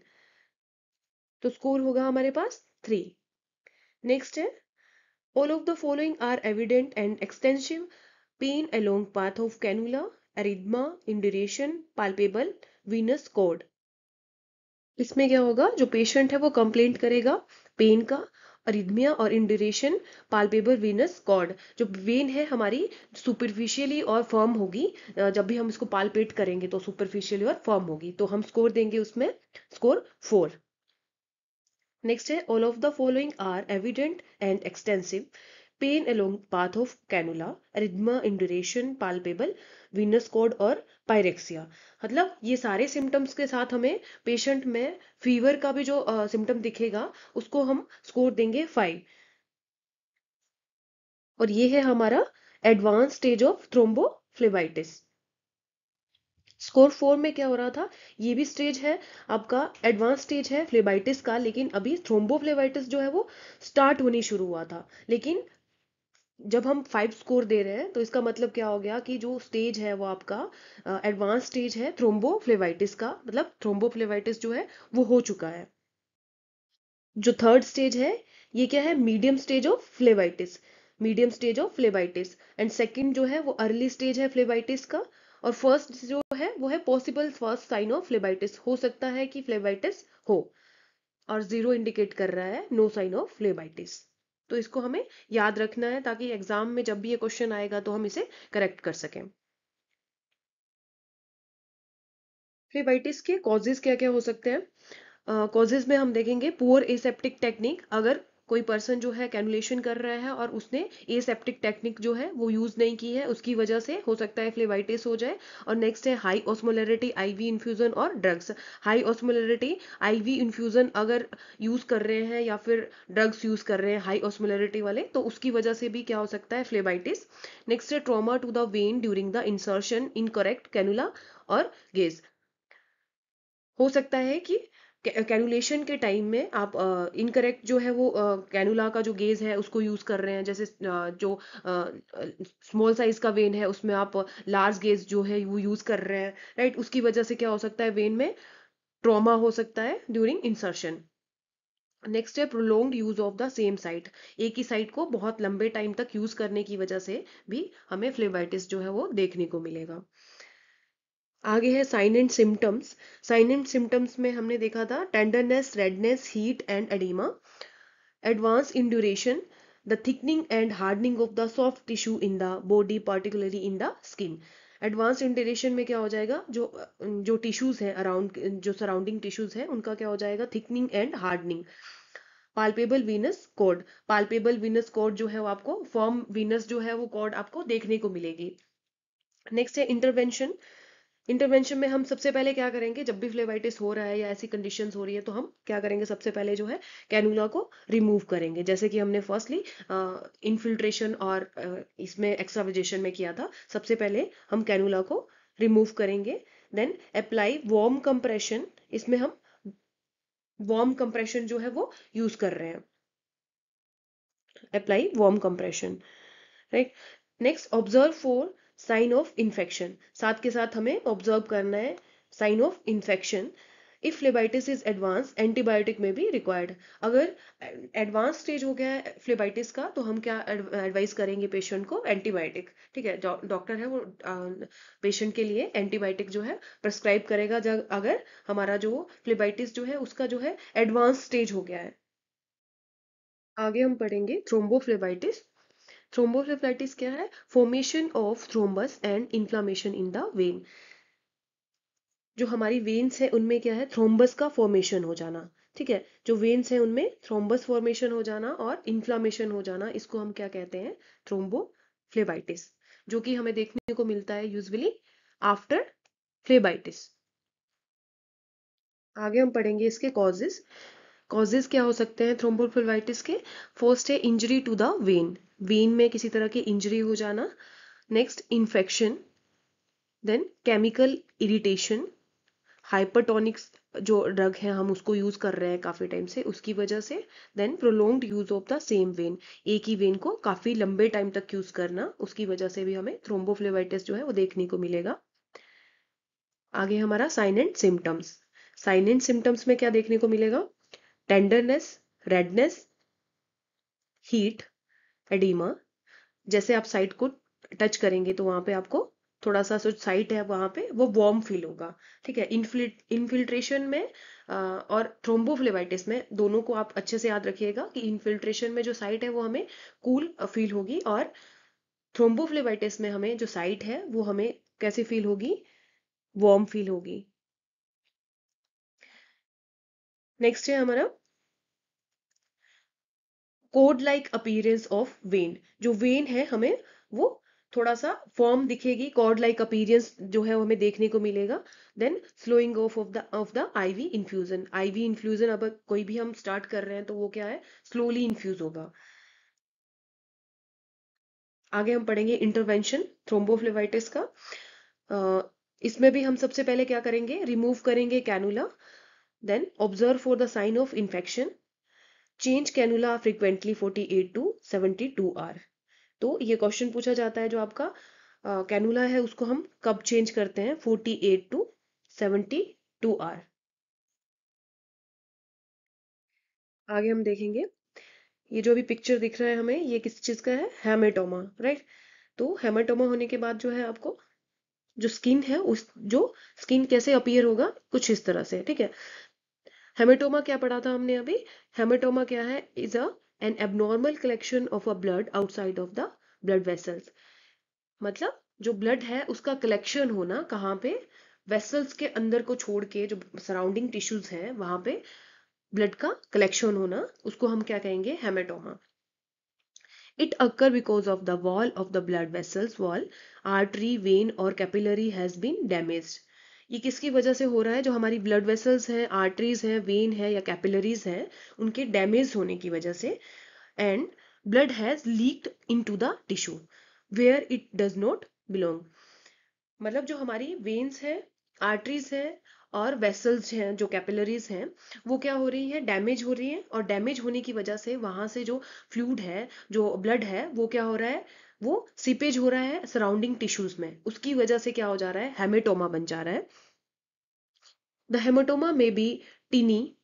तो स्कोर होगा हमारे पास 3। नेक्स्ट है all of the following are evident and extensive, pain along path of cannula, erythema, induration, palpable venous cord. इसमें क्या होगा, जो पेशेंट है वो कंप्लेंट करेगा पेन का, अरिथमिया और इंड्यूरेशन, पाल्पेबल वीनस कॉर्ड। जो वेन है हमारी सुपरफिशियली और फर्म होगी, जब भी हम इसको पाल्पेट करेंगे तो सुपरफिशियली और फर्म होगी, तो हम स्कोर देंगे उसमें स्कोर 4। नेक्स्ट है all of the following are evident and extensive, pain along path of cannula, erythema, induration, palpable venous cord और पायरेक्सिया। मतलब ये सारे सिम्टम्स के साथ हमें पेशेंट में फीवर का भी जो सिम्टम दिखेगा उसको हम स्कोर देंगे 5। और ये है हमारा advance stage of thrombophlebitis. Score 4 में क्या हो रहा था, ये भी स्टेज है आपका, एडवांस स्टेज है फ्लेबाइटिस का, लेकिन अभी थ्रोम्बोफ्लेबाइटिस जो है वो स्टार्ट होनी शुरू हुआ था। लेकिन जब हम 5 स्कोर दे रहे हैं तो इसका मतलब क्या हो गया कि जो स्टेज है वो आपका एडवांस स्टेज है थ्रोम्बोफ्लेबाइटिस का, मतलब थ्रोम्बोफ्लेबाइटिस जो है वो हो चुका है। जो थर्ड स्टेज है ये क्या है, medium stage of phlebitis. Medium stage of phlebitis and second जो है वो अर्ली स्टेज है फ्लेबाइटिस का। और फर्स्ट जो है वो है possible first sign of phlebitis, हो सकता है कि फ्लेबाइटिस हो। और 0 इंडिकेट कर रहा है नो साइन ऑफ फ्लेबाइटिस। तो इसको हमें याद रखना है ताकि एग्जाम में जब भी ये क्वेश्चन आएगा तो हम इसे करेक्ट कर सकें। फ्लेबाइटिस के कॉजेज क्या क्या हो सकते हैं? कॉजेज में हम देखेंगे पुअर एसेप्टिक टेक्निक। अगर कोई पर्सन जो है कैनुलेशन कर रहा है और उसने एसेप्टिक टेक्निक जो है वो यूज नहीं की है, उसकी वजह से हो सकता है फ्लेबाइटिस हो जाए। और नेक्स्ट है हाई ऑस्मोलरिटी आईवी इन्फ्यूजन और drugs. High osmolarity IV infusion अगर यूज कर रहे हैं या फिर ड्रग्स यूज कर रहे हैं हाई ऑस्मोलरिटी वाले, तो उसकी वजह से भी क्या हो सकता है, फ्लेबाइटिस। नेक्स्ट है trauma to the vein during the insertion, incorrect cannula और गेज। हो सकता है कि कैनुलेशन के टाइम में आप इनकरेक्ट जो है वो कैनुला का जो गेज है उसको यूज कर रहे हैं, जैसे जो स्मॉल साइज का वेन है उसमें आप लार्ज गेज जो है वो यूज कर रहे हैं, राइट। उसकी वजह से क्या हो सकता है, वेन में ट्रॉमा हो सकता है ड्यूरिंग इंसर्शन। नेक्स्ट है prolonged use of the same site. एक ही साइट को बहुत लंबे टाइम तक यूज करने की वजह से भी हमें फ्लेबाइटिस जो है वो देखने को मिलेगा। आगे है sign and symptoms. Sign and symptoms में हमने देखा था tenderness, redness, heat and oedema, advance in duration, the thickening and hardening of the soft tissue in the body particularly in the skin. Advance in duration में क्या हो जाएगा, जो tissues है अराउंड, जो सराउंडिंग टिश्यूज है उनका क्या हो जाएगा, thickening and hardening. Palpable venous cord, palpable venous cord जो है वो आपको फॉर्म वीनस जो है वो कॉर्ड आपको देखने को मिलेगी। नेक्स्ट है इंटरवेंशन। इंटरवेंशन में हम सबसे पहले क्या करेंगे, जब भी फ्लेबाइटिस हो रहा है या ऐसी कंडीशंस हो रही है तो हम क्या करेंगे, सबसे पहले जो है कैनुला को रिमूव करेंगे, जैसे कि हमने फर्स्टली इनफिल्ट्रेशन और इसमें एक्स्ट्रावेजेशन में किया था। सबसे पहले हम कैनुला को रिमूव करेंगे, देन अप्लाई वार्म कंप्रेशन। इसमें हम वार्म कंप्रेशन जो है वो यूज कर रहे हैं, apply warm compression, right. Next observe for sign of infection, साथ के साथ हमें ऑब्जर्व करना है sign of infection. If phlebitis is advance antibiotic में भी रिक्वायर्ड। अगर एडवांस स्टेज हो गया है फ्लेबाइटिस का तो हम क्या एडवाइस करेंगे पेशेंट को, एंटीबायोटिक, ठीक है। डॉक्टर है वो पेशेंट के लिए एंटीबायोटिक जो है प्रेस्क्राइब करेगा जब अगर हमारा जो फ्लेबाइटिस जो है उसका जो है एडवांस स्टेज हो गया है। आगे हम पढ़ेंगे थ्रोम्बोफ्लेबाइटिस। थ्रोम्बोफ्लेबाइटिस क्या है, formation of thrombus and inflammation in the when. जो हमारी वेन्स है उनमें क्या है, थ्रोम्बस का फॉर्मेशन हो जाना, ठीक है। जो वेन्स है उनमें थ्रोम्बस फॉर्मेशन हो जाना और इन्फ्लामेशन हो जाना, इसको हम क्या कहते हैं, थ्रोम्बोफ्लेबाइटिस, जो कि हमें देखने को मिलता है यूजुअली आफ्टर फ्लेबाइटिस। आगे हम पढ़ेंगे इसके कॉजेस। कॉजेस क्या हो सकते हैं थ्रोम्बोफ्लेबाइटिस के। फर्स्ट है injury to the vein, vein में किसी तरह की इंजरी हो जाना। Next infection, then chemical irritation, hypertonics जो ड्रग है हम उसको यूज कर रहे हैं काफी टाइम से उसकी वजह से। Then prolonged use of the same vein, एक ही वेन को काफी लंबे टाइम तक यूज करना, उसकी वजह से भी हमें थ्रोम्बोफ्लेबाइटिस जो है वो देखने को मिलेगा। आगे हमारा sign and symptoms. Sign and symptoms में क्या देखने को मिलेगा, टेंडरनेस, रेडनेस, हीट, एडिमा। जैसे आप साइट को टच करेंगे तो वहां पे आपको थोड़ा सा जो साइट है वहां पे वो वार्म फील होगा, ठीक है। इनफिल्ट्रेशन में और थ्रोम्बोफ्लेबाइटिस में दोनों को आप अच्छे से याद रखिएगा कि इनफिल्ट्रेशन में जो साइट है वो हमें कूल फील होगी और थ्रोम्बोफ्लेबाइटिस में हमें जो साइट है वो हमें कैसे फील होगी, वार्म फील होगी। नेक्स्ट है हमारा code like appearance of when. जो वेन है हमें वो थोड़ा सा फॉर्म दिखेगी, कॉर्ड लाइक अपीयरेंस जो है वो हमें देखने को मिलेगा। Then slowing of the IV infusion. IV infusion अब कोई भी हम स्टार्ट कर रहे हैं तो वो क्या है, स्लोली इन्फ्यूज होगा। आगे हम पढ़ेंगे इंटरवेंशन थ्रोम्बोफ्लेबाइटिस का। इसमें भी हम सबसे पहले क्या करेंगे, रिमूव करेंगे cannula, then observe for the sign of infection, change cannula frequently 48 to 72 hour. तो ये क्वेश्चन पूछा जाता है जो आपका कैनुला है उसको हम कब चेंज करते हैं, 48 टू 72 आवर। आगे हम देखेंगे, ये जो अभी पिक्चर दिख रहा है हमें ये किस चीज का है, हेमेटोमा, राइट। तो हेमेटोमा होने के बाद जो है आपको जो स्किन है उस जो स्किन कैसे अपीयर होगा कुछ इस तरह से, ठीक है। हेमेटोमा क्या पढ़ा था हमने अभी, हेमेटोमा क्या है, is a N abnormal collection of a blood outside of the blood vessels. मतलब जो ब्लड है उसका कलेक्शन होना कहाँ पे, वेसल्स के अंदर को छोड़ के जो सराउंडिंग टिश्यूज हैं वहां पे ब्लड का कलेक्शन होना, उसको हम क्या कहेंगे, haematoma. It occur because of the wall of the blood vessels wall, artery, when और कैपिलरी हैज बीन डैमेज्ड। ये किसकी वजह से हो रहा है, जो हमारी ब्लड वेसल्स हैं, आर्टरीज हैं, वेन है या कैपिलरीज हैं, उनके डैमेज होने की वजह से। And blood has leaked into the tissue where it does not belong. मतलब जो हमारी वेन्स है, आर्टरीज है और वेसल्स हैं, जो कैपिलरीज हैं, वो क्या हो रही है, डैमेज हो रही है। और डैमेज होने की वजह से वहां से जो फ्लूइड है, जो ब्लड है, वो क्या हो रहा है, वो सीपेज हो रहा है सराउंडिंग टिश्यूज में, उसकी वजह से क्या हो जा रहा है, हेमेटोमा बन जा रहा है। द हेमेटोमा में be tiny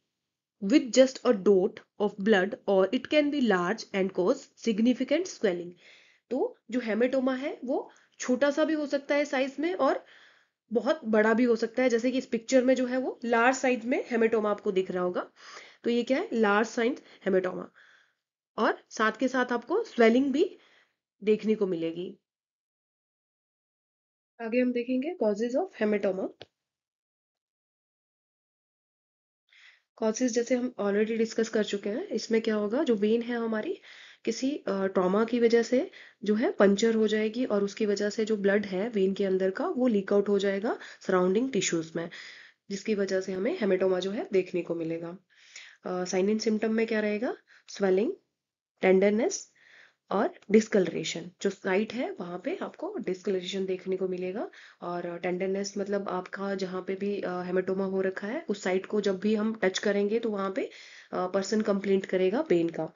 with just a dot of blood or it can be large and cause significant swelling। तो जो हेमेटोमा है वो छोटा सा भी हो सकता है साइज में और बहुत बड़ा भी हो सकता है, जैसे कि इस पिक्चर में जो है वो लार्ज साइज में हेमेटोमा आपको दिख रहा होगा। तो ये क्या है, लार्ज साइज हेमेटोमा, और साथ के साथ आपको स्वेलिंग भी देखने को मिलेगी। आगे हम देखेंगे कॉजेज ऑफ हेमेटोमा। कॉजेज जैसे हम ऑलरेडी डिस्कस कर चुके हैं, इसमें क्या होगा, जो वेन है हमारी किसी ट्रॉमा की वजह से जो है पंचर हो जाएगी और उसकी वजह से जो ब्लड है वेन के अंदर का वो लीक आउट हो जाएगा सराउंडिंग टिश्यूज में, जिसकी वजह से हमें हेमेटोमा जो है देखने को मिलेगा। साइन एंड सिम्टम में क्या रहेगा, स्वेलिंग, टेंडरनेस और डिस्कलरेशन। जो साइट है वहां पे आपको डिस्कलरेशन देखने को मिलेगा। और टेंडरनेस मतलब आपका जहाँ पे भी हेमेटोमा हो रखा है उस साइट को जब भी हम टच करेंगे तो वहां पे पर्सन कंप्लेंट करेगा पेन का।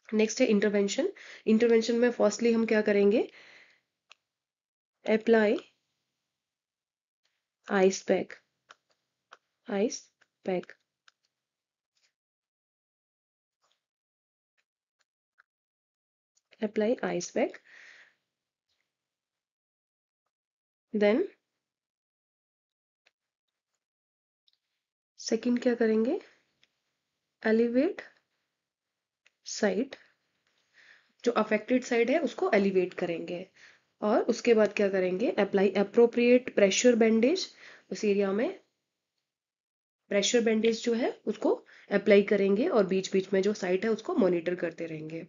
नेक्स्ट है इंटरवेंशन। इंटरवेंशन में फर्स्टली हम क्या करेंगे, apply ice pack, ice pack, apply ice pack. Then second क्या करेंगे, एलिवेट साइट, जो अफेक्टेड साइड है उसको एलिवेट करेंगे। और उसके बाद क्या करेंगे, अप्लाई अप्रोप्रिएट प्रेशर बैंडेज, उस एरिया में प्रेशर बैंडेज जो है उसको अप्लाई करेंगे और बीच बीच में जो साइट है उसको मॉनिटर करते रहेंगे।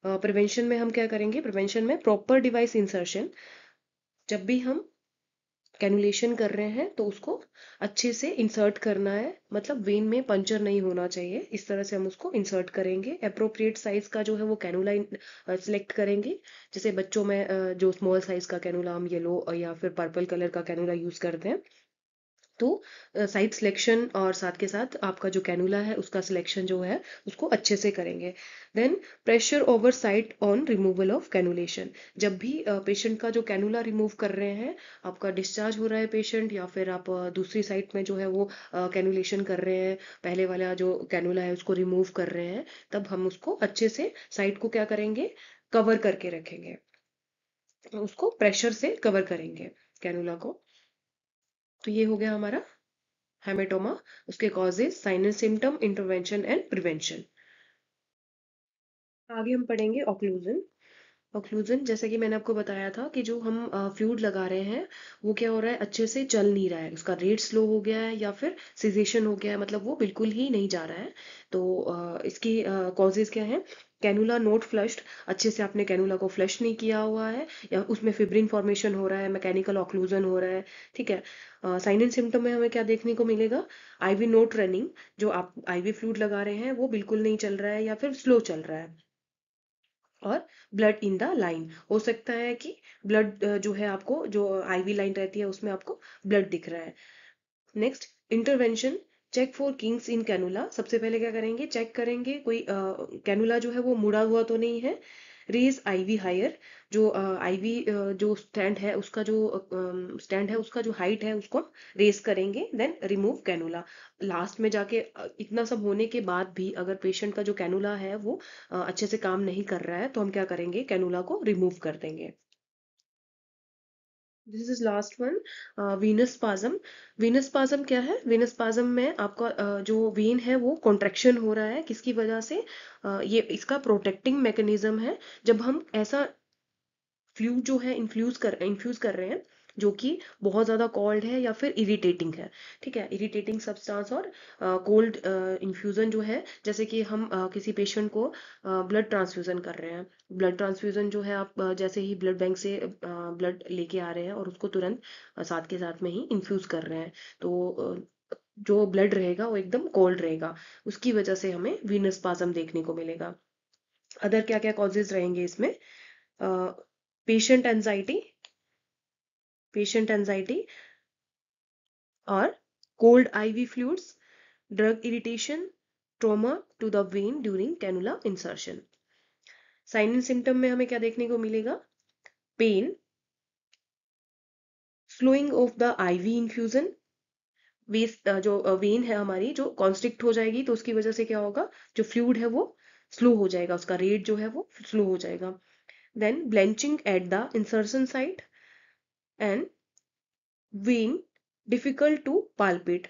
प्रिवेंशन में हम क्या करेंगे, प्रिवेंशन में प्रॉपर डिवाइस इंसर्शन। जब भी हम कैनुलेशन कर रहे हैं तो उसको अच्छे से इंसर्ट करना है, मतलब वेन में पंचर नहीं होना चाहिए, इस तरह से हम उसको इंसर्ट करेंगे। अप्रोप्रिएट साइज का जो है वो कैनुला सिलेक्ट करेंगे। जैसे बच्चों में जो स्मॉल साइज का कैनुला हम येलो या फिर पर्पल कलर का कैनुला यूज करते हैं, तो साइट सिलेक्शन और साथ के साथ आपका जो कैनुला है उसका सिलेक्शन जो है उसको अच्छे से करेंगे। Then pressure over site on removal of cannulation. जब भी पेशेंट का जो कैनुला रिमूव कर रहे हैं, आपका डिस्चार्ज हो रहा है पेशेंट या फिर आप दूसरी साइट में जो है वो कैनुलेशन कर रहे हैं, पहले वाला जो कैनुला है उसको रिमूव कर रहे हैं, तब हम उसको अच्छे से साइट को क्या करेंगे, कवर करके रखेंगे, उसको प्रेशर से कवर करेंगे कैनुला को। तो ये हो गया हमारा हेमेटोमा, उसके causes, sign and symptom, intervention and prevention. आगे हम पढ़ेंगे ऑक्लूजन। ऑक्लूजन जैसे कि मैंने आपको बताया था कि जो हम फ्लूइड लगा रहे हैं वो क्या हो रहा है, अच्छे से चल नहीं रहा है, उसका रेट स्लो हो गया है या फिर सिजेशन हो गया है, मतलब वो बिल्कुल ही नहीं जा रहा है। तो इसकी कॉजेज क्या है, कैनुला नोट फ्लश्ड, अच्छे से आपने कैनुला को फ्लश नहीं किया हुआ है या उसमें फिब्रिन फॉर्मेशन हो रहा है, मैकेनिकल ऑक्लूजन हो रहा है। ठीक है। साइन एंड सिम्टम में हमें क्या देखने को मिलेगा, आईवी नोट रनिंग, जो आप आईवी फ्लूइड लगा रहे हैं वो बिल्कुल नहीं चल रहा है या फिर स्लो चल रहा है। और ब्लड इन द लाइन, हो सकता है कि ब्लड जो है आपको जो आईवी लाइन रहती है उसमें आपको ब्लड दिख रहा है। Next intervention, check for kinks in cannula. सबसे पहले क्या करेंगे, चेक करेंगे कोई कैनुला जो है वो मुड़ा हुआ तो नहीं है। रेज आईवी हायर, जो आईवी जो स्टैंड है उसका जो स्टैंड है उसका जो हाइट है उसको रेज करेंगे। Then remove cannula. लास्ट में जाके इतना सब होने के बाद भी अगर पेशेंट का जो कैनुला है वो अच्छे से काम नहीं कर रहा है तो हम क्या करेंगे, कैनुला को रिमूव कर देंगे। This is last one, Venus spasm. Venus spasm क्या है, वीनस स्पाज्म में आपका जो वेन है वो कॉन्ट्रैक्शन हो रहा है, किसकी वजह से, ये इसका प्रोटेक्टिंग मैकेनिज्म है। जब हम ऐसा फ्लूइड जो है इन्फ्यूज कर रहे हैं जो कि बहुत ज्यादा कोल्ड है या फिर इरिटेटिंग है, ठीक है, इरिटेटिंग सब्सटेंस और कोल्ड इन्फ्यूजन जो है, जैसे कि हम किसी पेशेंट को ब्लड ट्रांसफ्यूजन कर रहे हैं। ब्लड ट्रांसफ्यूजन जो है आप जैसे ही ब्लड बैंक से ब्लड लेके आ रहे हैं और उसको तुरंत साथ के साथ में ही इन्फ्यूज कर रहे हैं, तो जो ब्लड रहेगा वो एकदम कोल्ड रहेगा, उसकी वजह से हमें वीनस स्पाज्म देखने को मिलेगा। अदर क्या क्या कॉजेज रहेंगे इसमें, पेशेंट एंजाइटी, पेशेंट एंजाइटी और cold IV fluids, drug irritation, trauma to the vein during cannula insertion. Sign and symptom में हमें क्या देखने को मिलेगा, pain, slowing of the IV infusion, वेस्ट जो वेन है हमारी जो कॉन्स्ट्रिक्ट हो जाएगी तो उसकी वजह से क्या होगा, जो फ्लूइड है वो स्लो हो जाएगा, उसका रेट जो है वो स्लो हो जाएगा। Then blanching at the insertion site and vein difficult to palpate.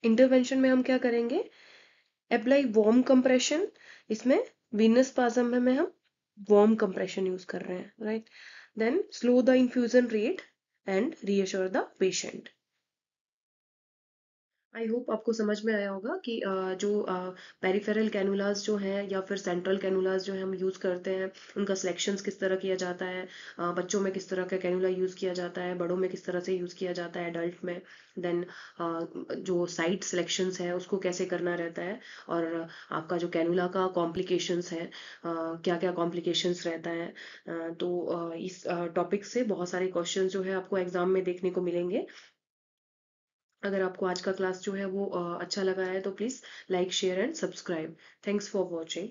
Intervention में हम क्या करेंगे, अप्लाई वार्म कंप्रेशन, इसमें वीनस स्पाज्म में हम वार्म कंप्रेशन यूज कर रहे हैं, right. Then slow the infusion rate and reassure the patient. I hope आपको समझ में आया होगा कि जो पेरिफेरल कैनुलास जो हैं या फिर सेंट्रल कैनुलास जो है हम यूज़ करते हैं, उनका सिलेक्शंस किस तरह किया जाता है, बच्चों में किस तरह का कैनुला यूज़ किया जाता है, बड़ों में किस तरह से यूज़ किया जाता है, एडल्ट में। देन जो साइट सिलेक्शंस है उसको कैसे करना रहता है, और आपका जो कैनुला का कॉम्प्लिकेशंस है, क्या क्या कॉम्प्लिकेशंस रहता है। तो इस टॉपिक से बहुत सारे क्वेश्चन जो है आपको एग्जाम में देखने को मिलेंगे। अगर आपको आज का क्लास जो है वो अच्छा लगा है तो please like share and subscribe. Thanks for watching.